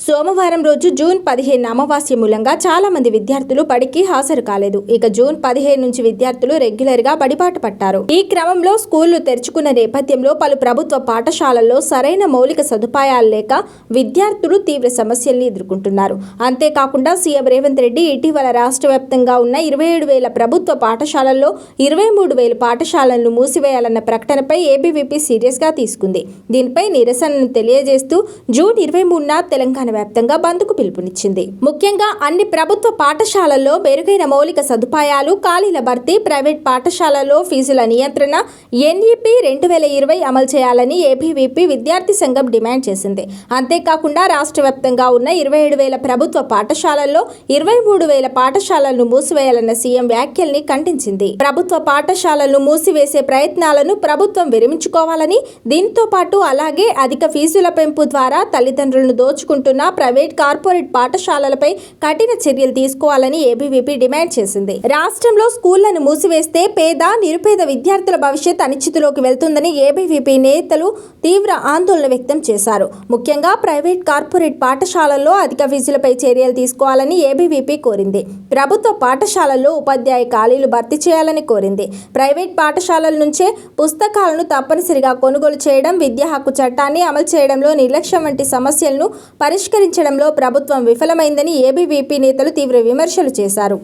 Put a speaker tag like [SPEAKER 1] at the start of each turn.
[SPEAKER 1] సోమవారం రోజు జూన్ 15 అమావాస్య మూలంగా చాలా మంది విద్యార్థులు బడికి హాజరు కాలేదు. ఇక జూన్ 15 నుంచి విద్యార్థులు రెగ్యులర్ గా బడిబాట పట్టారు. ఈ క్రమంలో స్కూళ్లు తెరుచుకున్న నేపథ్యంలో పలు ప్రభుత్వ పాఠశాలల్లో సరైన మౌలిక సదుపాయాలు లేక విద్యార్థులు తీవ్ర సమస్యల్ని ఎదుర్కొంటున్నారు. అంతేకాకుండా సీఎం రేవంత్ రెడ్డి ఇటీవల రాష్ట్ర వ్యాప్తంగా ఉన్న 27,000 ప్రభుత్వ పాఠశాలల్లో 23,000 పాఠశాలలను మూసివేయాలన్న ప్రకటనపై ఏబీవీపీ సీరియస్ గా తీసుకుంది. దీనిపై నిరసనను తెలియజేస్తూ జూన్ 23న తెలంగాణ వ్యాప్తంగా బంద్కు పిలుపునిచ్చింది. ముఖ్యంగా అన్ని ప్రభుత్వ పాఠశాలల్లో మెరుగైన మౌలిక సదుపాయాలు, ఖాళీల భర్తీ, ప్రైవేట్ పాఠశాలల్లో ఫీజుల నియంత్రణ, ఎన్ఈపీ 2020 అమలు చేయాలని ఏబీవీపీ విద్యార్థి సంఘం డిమాండ్ చేసింది. అంతేకాకుండా రాష్ట్ర వ్యాప్తంగా ఉన్న 27,000 ప్రభుత్వ పాఠశాలల్లో 23,000 పాఠశాలలను మూసివేయాలన్న సీఎం వ్యాఖ్యల్ని ఖండించింది. ప్రభుత్వ పాఠశాలలను మూసివేసే ప్రయత్నాలను ప్రభుత్వం విరమించుకోవాలని, దీంతో పాటు అలాగే అధిక ఫీజుల పెంపు ద్వారా తల్లిదండ్రులను దోచుకుంటున్న ప్రైవేట్, కార్పొరేట్ పాఠశాలలపై కఠిన చర్యలు తీసుకోవాలని ఏబీవీపీ డిమాండ్ చేసింది. రాష్ట్రంలో స్కూళ్లను మూసివేస్తే పేద, నిరుపేద విద్యార్థుల భవిష్యత్ అనిశ్చితిలోకి వెళ్తుందని ఏబీవీపీ నేతలు తీవ్ర ఆందోళన వ్యక్తం చేశారు. ముఖ్యంగా ప్రైవేట్, కార్పొరేట్ పాఠశాలల్లో అధిక ఫీజులపై చర్యలు తీసుకోవాలని ఏబీవీపీ కోరింది. ప్రభుత్వ పాఠశాలల్లో ఉపాధ్యాయ ఖాళీలు భర్తీ చేయాలని కోరింది. ప్రైవేట్ పాఠశాలల నుంచే పుస్తకాలను తప్పనిసరిగా కొనుగోలు చేయడం, విద్యా హక్కు చట్టాన్ని అమలు చేయడంలో నిర్లక్ష్యం వంటి సమస్యలను పరిష్కరించడంలో ప్రభుత్వం విఫలమైందని ఏబీవీపీ నేతలు తీవ్ర విమర్శలు చేశారు.